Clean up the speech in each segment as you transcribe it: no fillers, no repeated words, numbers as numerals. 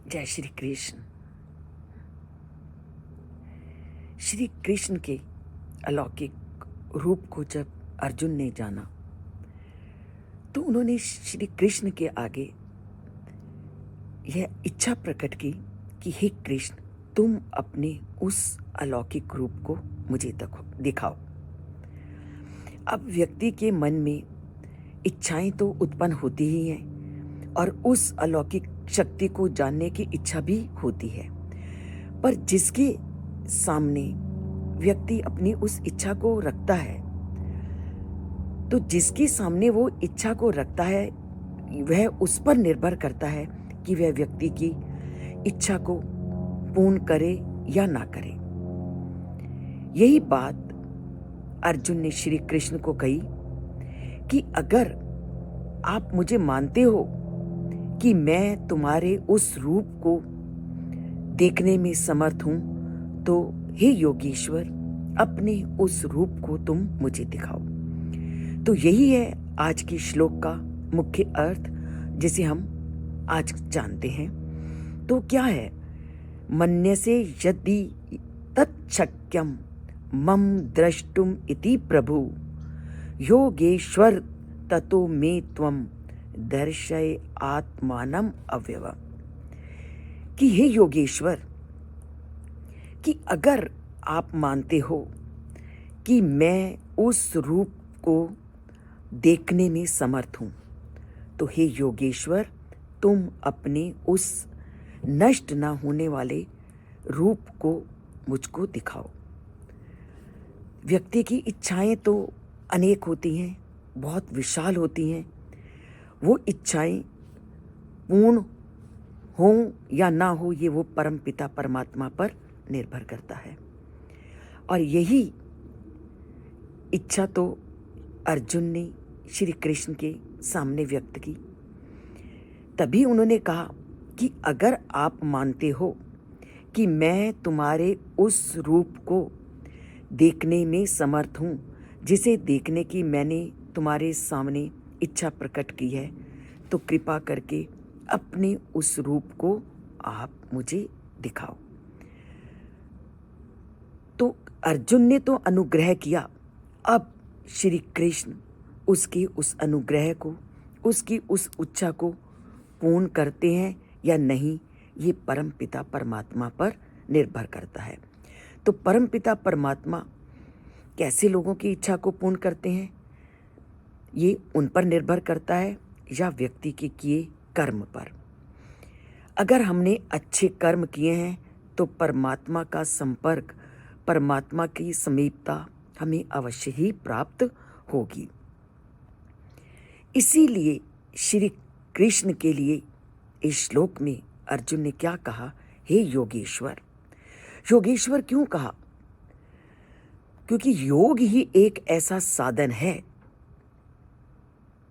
जय श्री कृष्ण। श्री कृष्ण के अलौकिक रूप को जब अर्जुन ने जाना तो उन्होंने श्री कृष्ण के आगे यह इच्छा प्रकट की कि हे कृष्ण, तुम अपने उस अलौकिक रूप को मुझे दिखाओ। अब व्यक्ति के मन में इच्छाएं तो उत्पन्न होती ही हैं और उस अलौकिक शक्ति को जानने की इच्छा भी होती है, पर जिसके सामने व्यक्ति अपनी उस इच्छा को रखता है, तो जिसके सामने वो इच्छा को रखता है वह उस पर निर्भर करता है कि वह व्यक्ति की इच्छा को पूर्ण करे या ना करे। यही बात अर्जुन ने श्री कृष्ण को कही कि अगर आप मुझे मानते हो कि मैं तुम्हारे उस रूप को देखने में समर्थ हूं, तो हे योगेश्वर, अपने उस रूप को तुम मुझे दिखाओ। तो यही है आज के श्लोक का मुख्य अर्थ, जिसे हम आज जानते हैं। तो क्या है? मन्यसे यदि तच्छक्यम मम द्रष्टुम इति प्रभु योगेश्वर ततो मे त्वम दर्शय आत्मानम अव्ययम्। कि हे योगेश्वर, कि अगर आप मानते हो कि मैं उस रूप को देखने में समर्थ हूं, तो हे योगेश्वर, तुम अपने उस नष्ट ना होने वाले रूप को मुझको दिखाओ। व्यक्ति की इच्छाएं तो अनेक होती हैं, बहुत विशाल होती हैं। वो इच्छाएं पूर्ण हो या ना हो, ये वो परम पिता परमात्मा पर निर्भर करता है। और यही इच्छा तो अर्जुन ने श्री कृष्ण के सामने व्यक्त की। तभी उन्होंने कहा कि अगर आप मानते हो कि मैं तुम्हारे उस रूप को देखने में समर्थ हूँ, जिसे देखने की मैंने तुम्हारे सामने इच्छा प्रकट की है, तो कृपा करके अपने उस रूप को आप मुझे दिखाओ। तो अर्जुन ने तो अनुग्रह किया। अब श्री कृष्ण उसके उस अनुग्रह को, उसकी उस इच्छा को पूर्ण करते हैं या नहीं, ये परम पिता परमात्मा पर निर्भर करता है। तो परम पिता परमात्मा कैसे लोगों की इच्छा को पूर्ण करते हैं, ये उन पर निर्भर करता है या व्यक्ति के किए कर्म पर। अगर हमने अच्छे कर्म किए हैं तो परमात्मा का संपर्क, परमात्मा की समीपता हमें अवश्य ही प्राप्त होगी। इसीलिए श्री कृष्ण के लिए इस श्लोक में अर्जुन ने क्या कहा? हे योगेश्वर। योगेश्वर क्यों कहा? क्योंकि योग ही एक ऐसा साधन है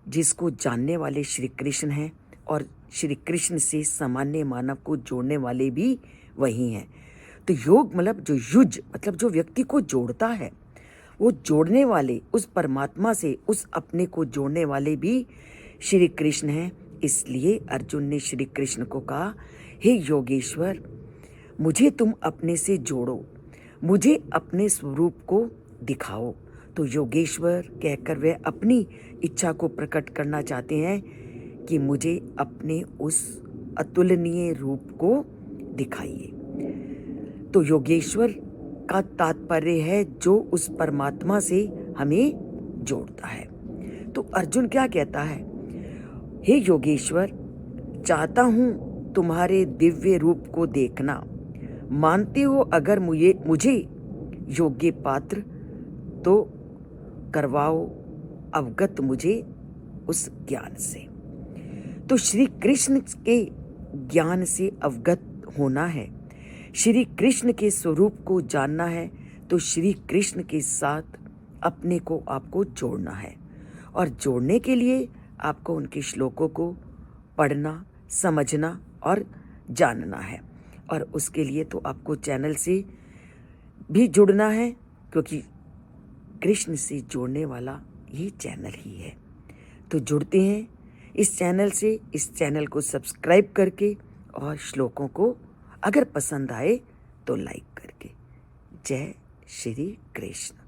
जिसको जानने वाले श्री कृष्ण हैं और श्री कृष्ण से सामान्य मानव को जोड़ने वाले भी वही हैं। तो योग मतलब जो युज, मतलब जो व्यक्ति को जोड़ता है, वो जोड़ने वाले उस परमात्मा से, उस अपने को जोड़ने वाले भी श्री कृष्ण हैं। इसलिए अर्जुन ने श्री कृष्ण को कहा, हे योगेश्वर, मुझे तुम अपने से जोड़ो, मुझे अपने स्वरूप को दिखाओ। तो योगेश्वर कहकर वे अपनी इच्छा को प्रकट करना चाहते हैं कि मुझे अपने उस अतुलनीय रूप को दिखाइए। तो योगेश्वर का तात्पर्य है जो उस परमात्मा से हमें जोड़ता है। तो अर्जुन क्या कहता है? हे योगेश्वर, चाहता हूं तुम्हारे दिव्य रूप को देखना। मानते हो अगर मुझे योग्य पात्र, तो करवाओ अवगत मुझे उस ज्ञान से। तो श्री कृष्ण के ज्ञान से अवगत होना है, श्री कृष्ण के स्वरूप को जानना है, तो श्री कृष्ण के साथ अपने को आपको जोड़ना है। और जोड़ने के लिए आपको उनके श्लोकों को पढ़ना, समझना और जानना है। और उसके लिए तो आपको चैनल से भी जुड़ना है, क्योंकि कृष्ण से जोड़ने वाला ये चैनल ही है। तो जुड़ते हैं इस चैनल से, इस चैनल को सब्सक्राइब करके और श्लोकों को अगर पसंद आए तो लाइक करके। जय श्री कृष्ण।